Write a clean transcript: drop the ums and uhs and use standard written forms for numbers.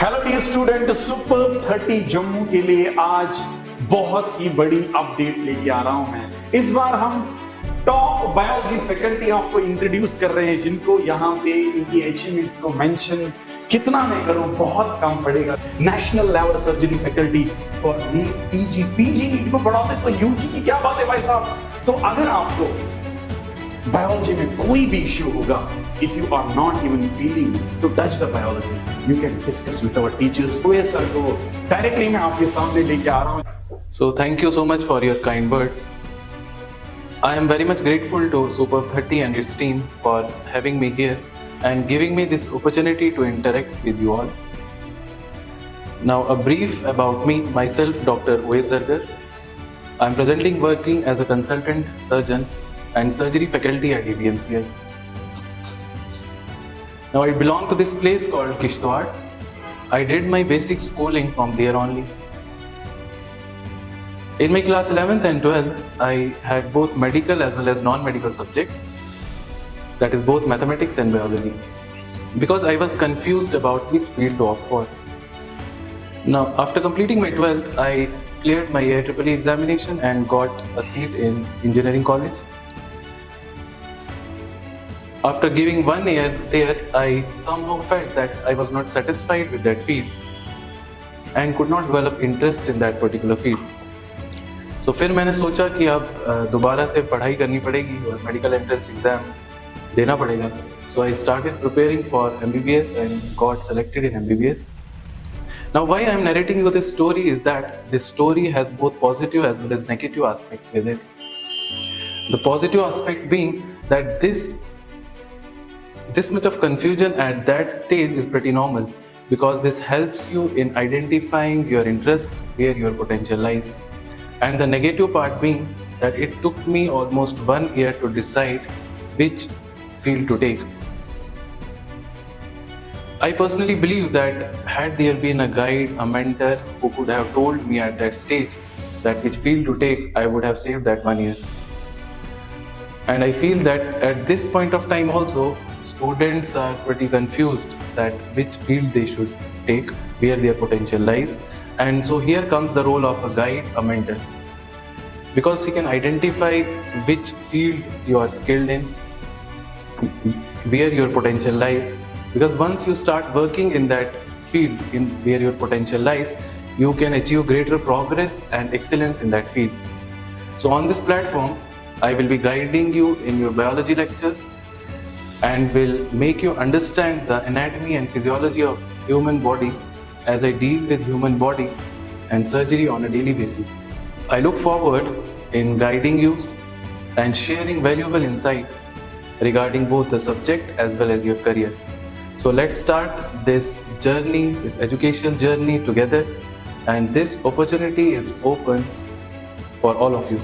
Hello dear student, super 30 Jammu के लिए आज बहुत ही बड़ी अपडेट लेके आ रहा हूं मैं। इस बार हम टॉप बायोलॉजी फैकल्टी आपको इंट्रोड्यूस कर रहे हैं, जिनको यहाँ पे इनकी अचीवमेंट्स को मेंशन कितना मैं करूं बहुत कम पड़ेगा। National level surgery faculty for NEET PG NEET को बढ़ाते तो यूजी की क्या बात है भाई साहब। तो अगर आपको बायोलॉजी में कोई भी इश्यू होगा, if you are not even feeling to touch the biology, you can discuss with our teachers। ओए सर को डायरेक्टली मैं आपके सामने लेके आ रहा हूँ। So thank you so much for your kind words. I am very much grateful to Super 30 and its team for having me here and giving me this opportunity to interact with you all. Now a brief about me, myself Dr. 𝘂𝙘𝙧𝙘𝙧. I am presently working as a consultant surgeon and surgery faculty at GMC. Now I belong to this place called 𝐒𝐔𝐄𝑑𝐻. I did my basic schooling from there only. In my class 11th and 12th, I had both medical as well as non-medical subjects, that is both mathematics and biology, because I was confused about which field to opt for. Now after completing my 12th, I cleared my 𝐒𝐂𝐇𝐎 examination and got a seat in engineering college. After giving 1 year there, I somehow felt that I was not satisfied with that field and could not develop interest in that particular field. So फिर मैंने सोचा कि अब दोबारा से पढ़ाई करनी पड़ेगी और मेडिकल एंट्रेंस एग्जाम देना पड़ेगा. So I started preparing for MBBS and got selected in MBBS. Now why I am narrating you this story is that this story has both positive as well as negative aspects with it. The positive aspect being that this much of confusion at that stage is pretty normal, because this helps you in identifying your interest, where your potential lies. And the negative part being that it took me almost 1 year to decide which field to take. I personally believe that had there been a guide, a mentor who could have told me at that stage that which field to take, I would have saved that 1 year. And I feel that at this point of time also, students are pretty confused that which field they should take, where their potential lies. And so here comes the role of a guide, a mentor, because he can identify which field you are skilled in, where your potential lies. Because once you start working in that field, in where your potential lies, you can achieve greater progress and excellence in that field. So on this platform, I will be guiding you in your biology lectures and will make you understand the anatomy and physiology of human body as I deal with human body and surgery on a daily basis. I look forward in guiding you and sharing valuable insights regarding both the subject as well as your career. So let's start this journey, this educational journey together, and this opportunity is open for all of you.